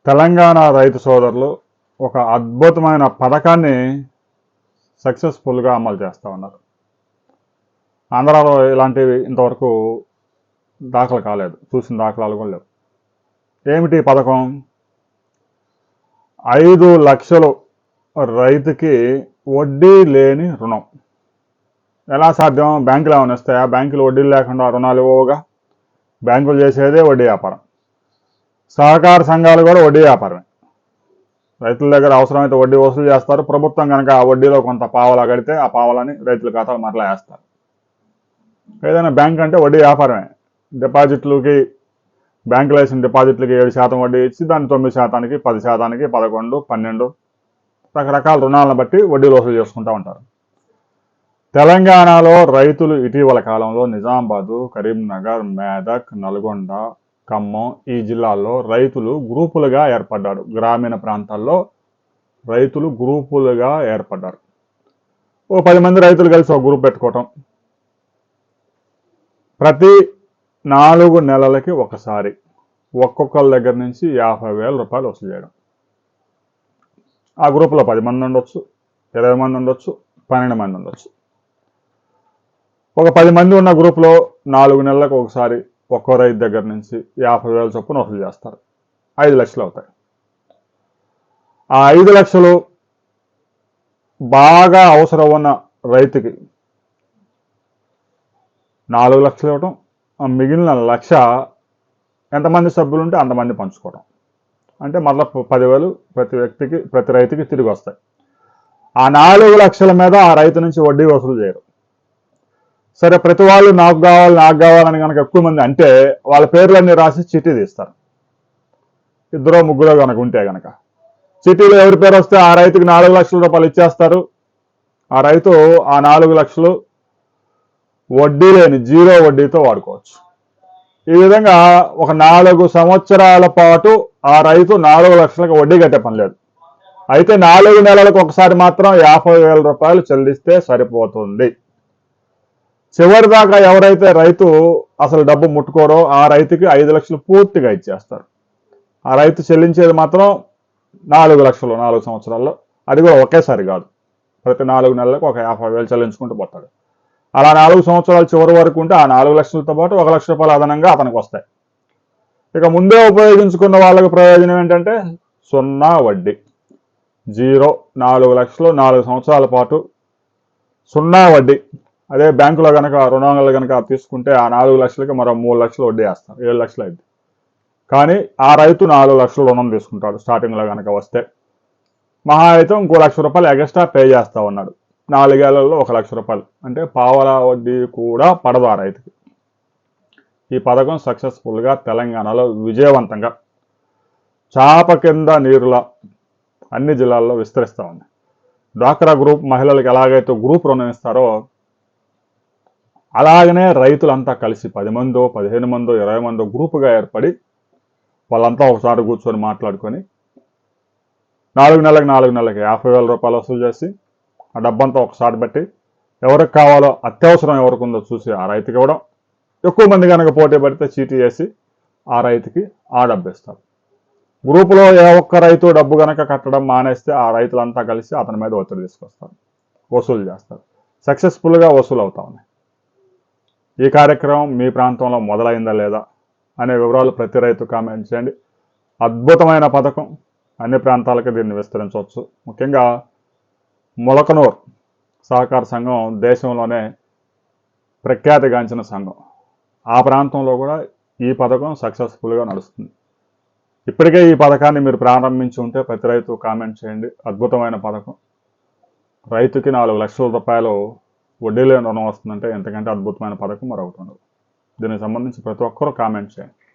తెలంగాణ రైతు సోదరులు ఒక అద్భుతమైన పథకాన్ని సక్సెస్ఫుల్గా అమలు చేస్తూ ఉన్నారు. ఆంధ్రాలో ఇలాంటివి ఇంతవరకు దాఖలు కాలేదు, చూసిన దాఖలాలు కూడా లేవు. ఏమిటి పథకం? 5 లక్షలు రైతుకి వడ్డీ లేని రుణం. ఎలా సాధ్యం? బ్యాంకులు ఏమైనా వస్తాయా? బ్యాంకులు వడ్డీలు లేకుండా రుణాలు ఇవ్వవుగా. బ్యాంకులు చేసేదే వడ్డీ వ్యాపారం. సహకార సంఘాలు కూడా వడ్డీ వ్యాపారమే. రైతుల దగ్గర అవసరమైతే వడ్డీ వసూలు చేస్తారు. ప్రభుత్వం కనుక ఆ వడ్డీలో కొంత పావలా కడితే ఆ పావలని రైతుల ఖాతాలు మరలా వేస్తారు. ఏదైనా బ్యాంక్ అంటే వడ్డీ వ్యాపారమే. డిపాజిట్లకి బ్యాంకులు వేసిన డిపాజిట్లకి 7% వడ్డీ ఇచ్చి దాన్ని 9%, 10%, 11, 12 రకరకాల రుణాలను బట్టి వడ్డీలు వసూలు చేసుకుంటూ ఉంటారు. తెలంగాణలో రైతులు ఇటీవల కాలంలో నిజామాబాదు, కరీంనగర్, మేదక్, నల్గొండ, ఖమ్మం ఈ జిల్లాల్లో రైతులు గ్రూపులుగా ఏర్పడ్డారు. గ్రామీణ ప్రాంతాల్లో రైతులు గ్రూపులుగా ఏర్పడ్డారు. ఓ 10 మంది రైతులు కలిసి ఒక గ్రూప్ పెట్టుకోవటం, ప్రతి 4 నెలలకి ఒకసారి ఒక్కొక్కరి దగ్గర నుంచి 50,000 రూపాయలు వసూలు చేయడం. ఆ గ్రూపులో 10 మంది ఉండొచ్చు, 20 మంది ఉండొచ్చు, 12 మంది ఉండొచ్చు. ఒక 10 మంది ఉన్న గ్రూప్లో 4 నెలలకు ఒకసారి ఒక్కో రైతు దగ్గర నుంచి 50,000 చొప్పున వసూలు చేస్తారు. 5 లక్షలు అవుతాయి. ఆ 5 లక్షలు బాగా అవసరం ఉన్న రైతుకి 4 లక్షలు ఇవ్వటం, మిగిలిన 1,00,000 ఎంతమంది సభ్యులు ఉంటే అంతమంది పంచుకోవడం. అంటే మళ్ళీ 10,000 ప్రతి రైతుకి తిరిగి వస్తాయి. ఆ 4 లక్షల మీద ఆ రైతు నుంచి వడ్డీ వసూలు చేయరు. సరే, ప్రతి వాళ్ళు నాకు కావాలని కనుక ఎక్కువ మంది అంటే వాళ్ళ పేర్లన్నీ రాసి చీటీ తీస్తారు. 2 3 కనుక ఉంటే కనుక చీటీలో ఎవరి పేరు వస్తే ఆ రైతుకి 4 లక్షల రూపాయలు ఇచ్చేస్తారు. ఆ రైతు ఆ 4 లక్షలు వడ్డీ లేని 0 వడ్డీతో వాడుకోవచ్చు. ఈ విధంగా ఒక 4 సంవత్సరాల పాటు ఆ రైతు 4 లక్షలకు వడ్డీ కట్టే పని లేదు. అయితే 4 నెలలకు ఒకసారి మాత్రం 50,000 రూపాయలు చెల్లిస్తే సరిపోతుంది. చివరి దాకా ఎవరైతే రైతు అసలు డబ్బు ముట్టుకోరో ఆ రైతుకి 5 లక్షలు పూర్తిగా ఇచ్చేస్తారు. ఆ రైతు చెల్లించేది మాత్రం 4 లక్షలు 4 సంవత్సరాల్లో. అది కూడా ఒకేసారి కాదు, ప్రతి 4 నెలలకు ఒక 50,000 చెల్లించుకుంటూ పోతాడు. అలా 4 సంవత్సరాలు చివరి వరకు ఉంటే ఆ 4 లక్షలతో పాటు 1 లక్ష రూపాయలు అదనంగా అతనికి వస్తాయి. ఇక ముందే ఉపయోగించుకున్న వాళ్ళకి ప్రయోజనం ఏంటంటే 0 వడ్డీ, 0, 4 లక్షలు 4 సంవత్సరాల పాటు 0 వడ్డీ. అదే బ్యాంకులో కనుక రుణాలు కనుక తీసుకుంటే ఆ 4 లక్షలకి మరో 3 లక్షలు వడ్డీ వేస్తారు, 7 లక్షలు అయింది. కానీ ఆ రైతు 4 లక్షలు రుణం తీసుకుంటాడు. స్టార్టింగ్లో కనుక వస్తే మహా అయితే ఇంకో 1 లక్ష రూపాయలు ఎక్స్ట్రా పే చేస్తా ఉన్నాడు. 4 ఏళ్లలో 1 లక్ష రూపాయలు, అంటే పావలా వడ్డీ కూడా పడదు ఆ రైతుకి. ఈ పథకం సక్సెస్ఫుల్గా తెలంగాణలో విజయవంతంగా చాప కింద నీరులా అన్ని జిల్లాల్లో విస్తరిస్తూ ఉంది. డ్వాక్రా గ్రూప్ మహిళలకు ఎలాగైతే గ్రూప్ రుణం ఇస్తారో అలాగనే రైతులంతా కలిసి 10 మందో 15 మందో 20 మందో గ్రూపుగా ఏర్పడి వాళ్ళంతా ఒకసారి కూర్చొని మాట్లాడుకొని 4 నెలలకు 50,000 రూపాయలు వసూలు చేసి ఆ డబ్బంతా ఒకసారి పెట్టి ఎవరికి కావాలో అత్యవసరం ఎవరికి ఉందో చూసి ఆ రైతుకి ఇవ్వడం. ఎక్కువ మంది కనుక పోటీ పడితే చీటీ వేసి ఆ రైతుకి ఆ డబ్బు ఇస్తారు. గ్రూపులో ఏ ఒక్క రైతు డబ్బు కనుక కట్టడం మానేస్తే ఆ రైతులంతా కలిసి అతని మీద ఒత్తిడి తీసుకొస్తారు, వసూలు చేస్తారు. సక్సెస్ఫుల్గా వసూలు అవుతా ఉన్నాయి. ఈ కార్యక్రమం మీ ప్రాంతంలో మొదలైందా లేదా అనే వివరాలు ప్రతి రైతు కామెంట్ చేయండి. అద్భుతమైన పథకం, అన్ని ప్రాంతాలకి దీన్ని విస్తరించవచ్చు. ముఖ్యంగా మొలకనూర్ సహకార సంఘం దేశంలోనే ప్రఖ్యాతిగాంచిన సంఘం. ఆ ప్రాంతంలో కూడా ఈ పథకం సక్సెస్ఫుల్గా నడుస్తుంది. ఇప్పటికే ఈ పథకాన్ని మీరు ప్రారంభించి ఉంటే ప్రతి రైతు కామెంట్ చేయండి. అద్భుతమైన పథకం. రైతుకి 4 లక్షల రూపాయలు వడ్డీ లేని రుణం వస్తుందంటే ఎంతకంటే అద్భుతమైన పథకం మరొకటి ఉండదు. దీనికి సంబంధించి ప్రతి ఒక్కరూ కామెంట్ చేయండి.